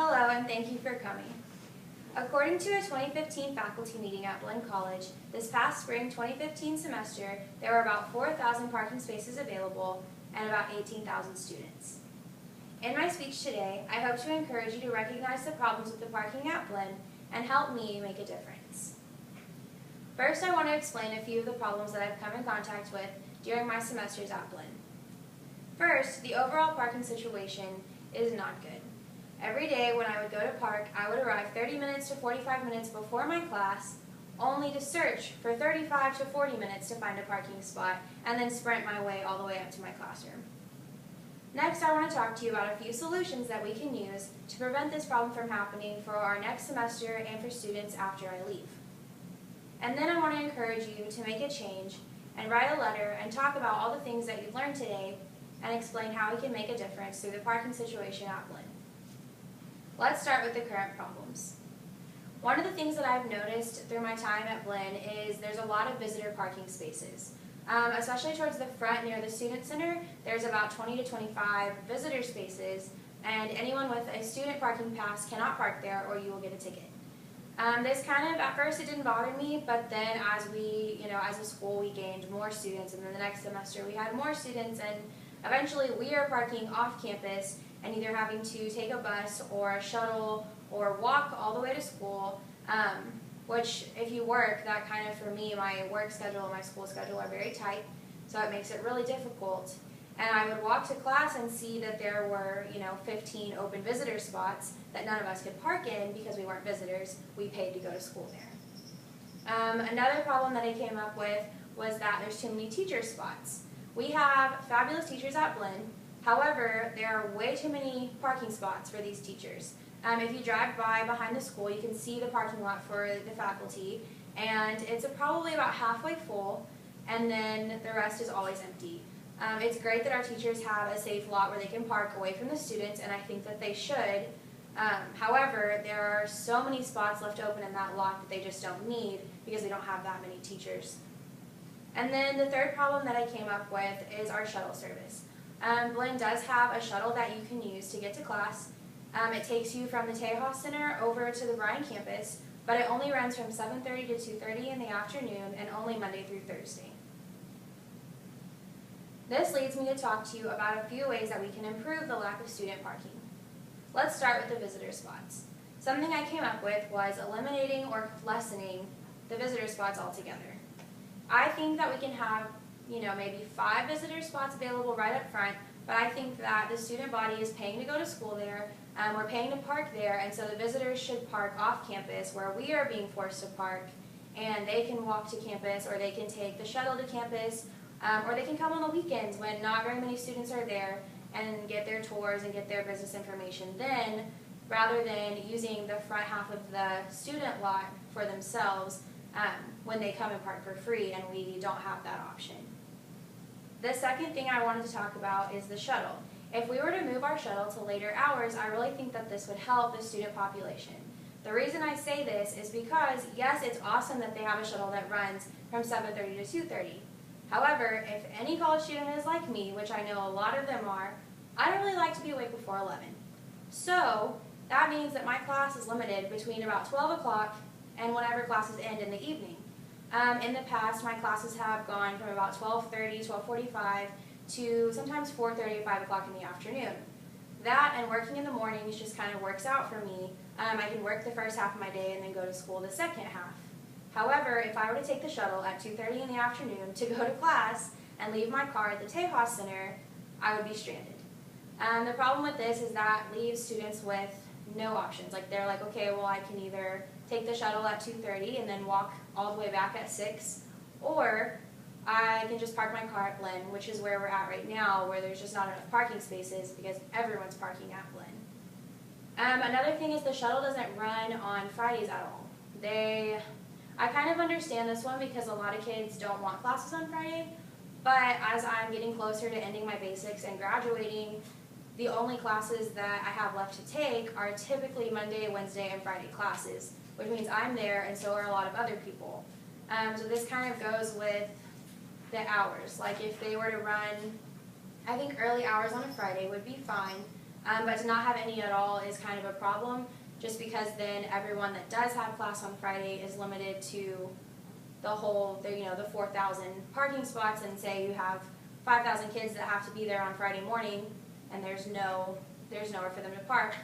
Hello, and thank you for coming. According to a 2015 faculty meeting at Blinn College, this past spring 2015 semester, there were about 4,000 parking spaces available and about 18,000 students. In my speech today, I hope to encourage you to recognize the problems with the parking at Blinn and help me make a difference. First, I want to explain a few of the problems that I've come in contact with during my semesters at Blinn. First, the overall parking situation is not good. Every day when I would go to park, I would arrive 30 minutes to 45 minutes before my class, only to search for 35 to 40 minutes to find a parking spot, and then sprint my way all the way up to my classroom. Next, I want to talk to you about a few solutions that we can use to prevent this problem from happening for our next semester and for students after I leave. And then I want to encourage you to make a change and write a letter and talk about all the things that you've learned today and explain how we can make a difference through the parking situation at Blinn. Let's start with the current problems. One of the things that I've noticed through my time at Blinn is there's a lot of visitor parking spaces. Especially towards the front near the Student Center, there's about 20 to 25 visitor spaces, and anyone with a student parking pass cannot park there or you will get a ticket. This kind of, at first it didn't bother me, but then as a school we gained more students, and then the next semester we had more students, and eventually we are parking off campus and either having to take a bus or a shuttle or walk all the way to school, which if you work, that kind of, for me, my work schedule and my school schedule are very tight, so it makes it really difficult. And I would walk to class and see that there were 15 open visitor spots that none of us could park in because we weren't visitors. We paid to go to school there. Another problem that I came up with was that there's too many teacher spots. We have fabulous teachers at Blinn. However, there are way too many parking spots for these teachers. If you drive by behind the school, you can see the parking lot for the faculty, and it's probably about halfway full, and then the rest is always empty. It's great that our teachers have a safe lot where they can park away from the students, and I think that they should. However, there are so many spots left open in that lot that they just don't need because we don't have that many teachers. And then the third problem that I came up with is our shuttle service. Blinn does have a shuttle that you can use to get to class. It takes you from the Tejas Center over to the Bryan campus, but it only runs from 7:30 to 2:30 in the afternoon and only Monday through Thursday. This leads me to talk to you about a few ways that we can improve the lack of student parking. Let's start with the visitor spots. Something I came up with was eliminating or lessening the visitor spots altogether. I think that we can have maybe 5 visitor spots available right up front, but I think that the student body is paying to go to school there, we're paying to park there, and so the visitors should park off campus where we are being forced to park, and they can walk to campus, or they can take the shuttle to campus, or they can come on the weekends when not very many students are there and get their tours and get their business information then, rather than using the front half of the student lot for themselves when they come and park for free and we don't have that option. The second thing I wanted to talk about is the shuttle. If we were to move our shuttle to later hours, I really think that this would help the student population. The reason I say this is because, yes, it's awesome that they have a shuttle that runs from 7:30 to 2:30. However, if any college student is like me, which I know a lot of them are, I don't really like to be awake before 11. So that means that my class is limited between about 12 o'clock and whenever classes end in the evening. In the past, my classes have gone from about 12:30, 12:45 to sometimes 4:30 or 5 o'clock in the afternoon. That and working in the mornings just kind of works out for me. I can work the first half of my day and then go to school the second half. However, if I were to take the shuttle at 2:30 in the afternoon to go to class and leave my car at the Tejas Center, I would be stranded. The problem with this is that leaves students with no options. Like, they're like, okay, well, I can either take the shuttle at 2:30 and then walk all the way back at 6, or I can just park my car at Blinn, which is where we're at right now, where there's just not enough parking spaces because everyone's parking at Blinn. Another thing is the shuttle doesn't run on Fridays at all. I kind of understand this one because a lot of kids don't want classes on Friday, but as I'm getting closer to ending my basics and graduating, the only classes that I have left to take are typically Monday, Wednesday, and Friday classes, which means I'm there and so are a lot of other people. So this kind of goes with the hours. Like, if they were to run, I think early hours on a Friday would be fine, but to not have any at all is kind of a problem, just because then everyone that does have class on Friday is limited to the whole, the 4,000 parking spots, and say you have 5,000 kids that have to be there on Friday morning, and there's nowhere for them to park.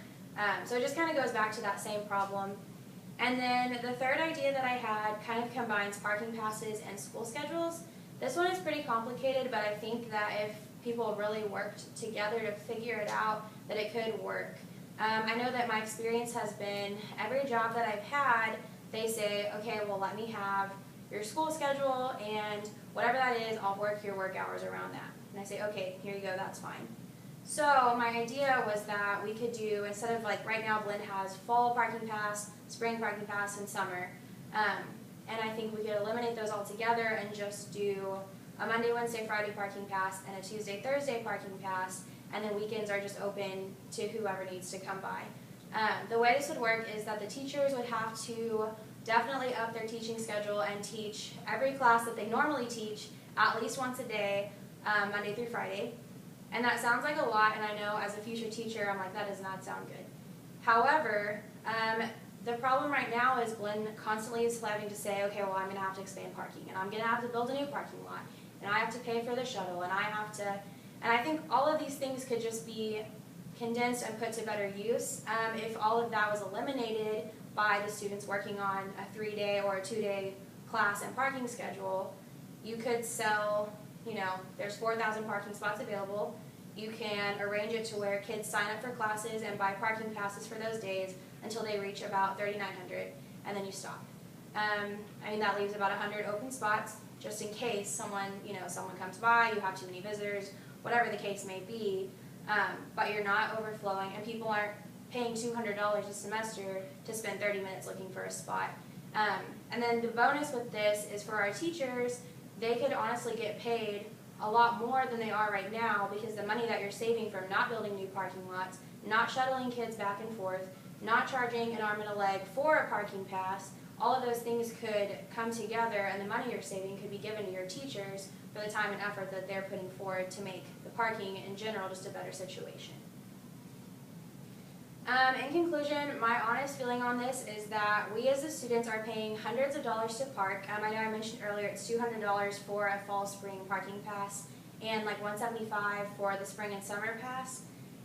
So it just kind of goes back to that same problem. And then the third idea that I had kind of combines parking passes and school schedules. This one is pretty complicated, but I think that if people really worked together to figure it out, that it could work. I know that my experience has been every job that I've had, they say, okay, well, let me have your school schedule, and whatever that is, I'll work your work hours around that. And I say, okay, here you go, that's fine. So my idea was that we could do, instead of like right now, Blinn has fall parking pass, spring parking pass, and summer. And I think we could eliminate those all together and just do a Monday, Wednesday, Friday parking pass and a Tuesday, Thursday parking pass, and then weekends are just open to whoever needs to come by. The way this would work is that the teachers would have to definitely up their teaching schedule and teach every class that they normally teach at least once a day, Monday through Friday. And that sounds like a lot, and I know as a future teacher, I'm like, that does not sound good. However, the problem right now is Blinn constantly is having to say, okay, well, I'm going to have to expand parking, and I'm going to have to build a new parking lot, and I have to pay for the shuttle, and I have to, and I think all of these things could just be condensed and put to better use if all of that was eliminated by the students working on a 3-day or a 2-day class and parking schedule. You could sell, there's 4,000 parking spots available. You can arrange it to where kids sign up for classes and buy parking passes for those days until they reach about 3,900, and then you stop. That leaves about 100 open spots just in case someone comes by, you have too many visitors, whatever the case may be, but you're not overflowing, and people aren't paying $200 a semester to spend 30 minutes looking for a spot. And then the bonus with this is for our teachers, they could honestly get paid a lot more than they are right now, because the money that you're saving from not building new parking lots, not shuttling kids back and forth, not charging an arm and a leg for a parking pass, all of those things could come together, and the money you're saving could be given to your teachers for the time and effort that they're putting forward to make the parking in general just a better situation. In conclusion, my honest feeling on this is that we as the students are paying hundreds of dollars to park. I know I mentioned earlier it's $200 for a fall-spring parking pass and like $175 for the spring and summer pass.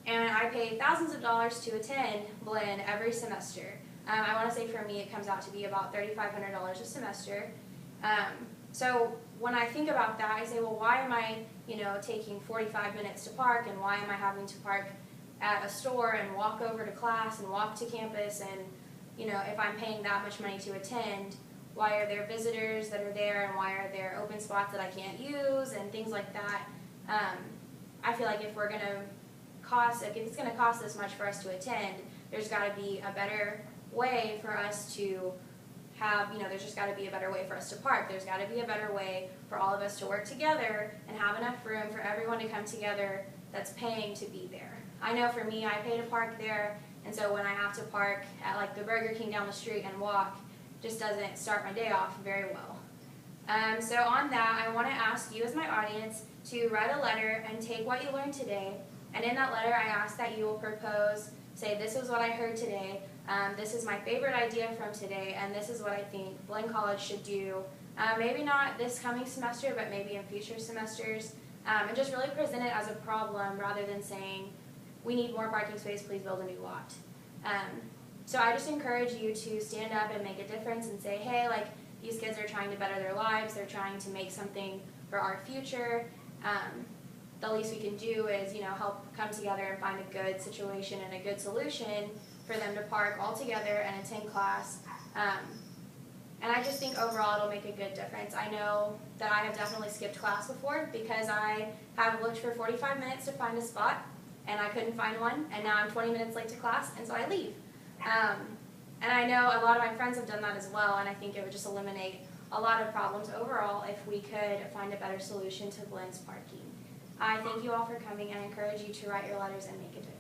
And I pay thousands of dollars to attend Blinn every semester. I want to say for me it comes out to be about $3,500 a semester. So when I think about that, I say, well, why am I taking 45 minutes to park, and why am I having to park at a store and walk over to class and walk to campus, and if I'm paying that much money to attend, why are there visitors that are there, and why are there open spots that I can't use, and things like that. I feel like if it's going to cost this much for us to attend, there's got to be a better way for us to have, there's just got to be a better way for us to park. There's got to be a better way for all of us to work together and have enough room for everyone to come together that's paying to be there. I know for me, I pay to park there, and so when I have to park at like the Burger King down the street and walk, just doesn't start my day off very well. So on that, I want to ask you as my audience to write a letter and take what you learned today, and in that letter I ask that you will propose, say, this is what I heard today, this is my favorite idea from today, and this is what I think Blinn College should do, maybe not this coming semester, but maybe in future semesters, and just really present it as a problem rather than saying, we need more parking space, please build a new lot. So I just encourage you to stand up and make a difference and say, hey, like, these kids are trying to better their lives, they're trying to make something for our future. The least we can do is, help come together and find a good situation and a good solution for them to park all together and attend class. And I just think overall it'll make a good difference. I know that I have definitely skipped class before because I have looked for 45 minutes to find a spot, and I couldn't find one, and now I'm 20 minutes late to class, and so I leave. And I know a lot of my friends have done that as well, and I think it would just eliminate a lot of problems overall if we could find a better solution to Blinn's parking. I thank you all for coming and encourage you to write your letters and make a difference.